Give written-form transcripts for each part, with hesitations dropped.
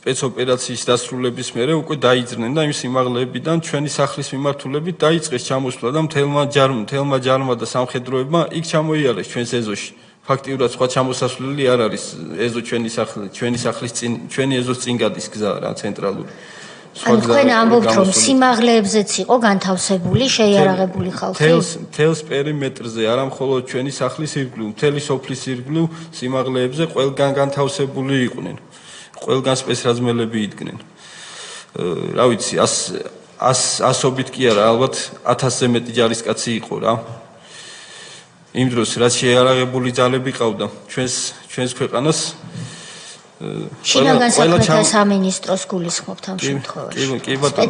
სპეცოპერაციის დასრულების მერე უკვე დაიძრნენ და იმ სიმაღლეებიდან ჩვენი სახლის მიმართულებით დაიწყეს ჩამოსვლა და მთელმა ჯარმა და სამხედროებმა იქ ჩამოიარეს ჩვენს ეზოში. ფაქტიურად სხვა ჩამოსასვლელი არ არის ეზო ჩვენი სახლის წინ, ჩვენი ეზოს წინ გადის გზა რა ცენტრალური. თქვენ ამბობთ რომ სიმაღლეებზეც იყო განთავსებული, შეიარაღებული ხალხი? მთელს პერიმეტრზე, არა მხოლოდ ჩვენი სახლის ირგვლივ, მთელი სოფლის ირგვლივ სიმაღლეებზე ყველგან განთავსებული იყვნენ. ყველგან სპეცრაზმელები იდგნენ. რა ვიცი, 100-ობით კი არა, ალბათ 1000-ზე მეტი ჯარისკაცი იყო რა. იმ დროს რაც შეიარაღებული ძალები ყავდა ჩვენს ქვეყანას შინაგან საქმეთა სამინისტროს გულისხმობთ ამ შემთხვევაში. კი ბატონო.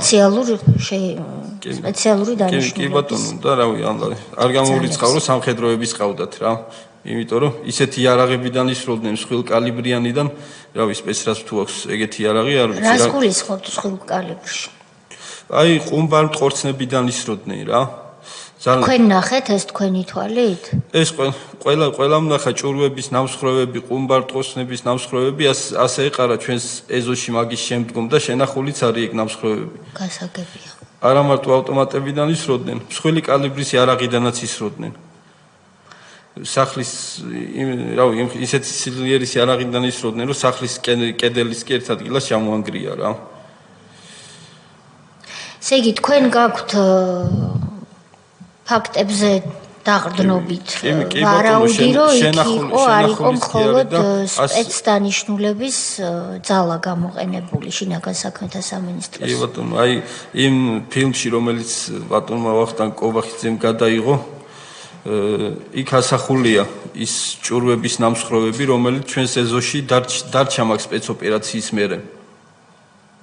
სპეციალური დანიშნულების. კი ბატონო, და რავი, არ გამოურიცხავ რომ სამხედროების ყავდათ რა. იმიტომ რომ ისეთი იარაღებიდან ისროდნენ მსხვილ კალიბრიანიდან, რავი, სპეცრაზ თუ აქვს ეგეთი იარაღი არ ვიცი რა. რას გულისხმობთ მსხვილ კალიბრში? აი, ყუმბარ მტყორცნებიდან ისროდნენ რა. თქვენ ნახეთ ეს თქვენი თვალით? ეს ყველა ნახა ჭურვების ნამსხვრევები, ყუმბარ მტყორცნების ნამსხვრევები ასე ეყარა ჩვენს ეზოში მაგის შემდგომ და შენახულიც არის ეგ ნამსხვრევები. გასაგებია. არა მარტო ავტომატებიდან ისროდნენ, მსხვილი კალიბრის იარაღიდანაც ისროდნენ. სახლის რავი, ისეთი სილიერის იარაღიდან ისროდნენ, რომ სახლის კედელის კი ერთ ადგილას ჩამოანგრია რა. ესე იგი, თქვენ გაქვთ ფაქტებზე დაყრდნობით ვარაუდი, რომ იქ არ იყო მხოლოდ სპეცდანიშნულების ძალა გამოყენებული შინაგან საქმეთა სამინისტროს. კი ბატონო, აი იმ ფილმში, რომელიც ბატონმა ვახტანგ კობახიძემ გადაიღო, იქ ასახულია ის ჭურვების ნამსხვრევები, რომელიც ჩვენს ეზოში დარჩა მაგ სპეცოპერაციის მერე.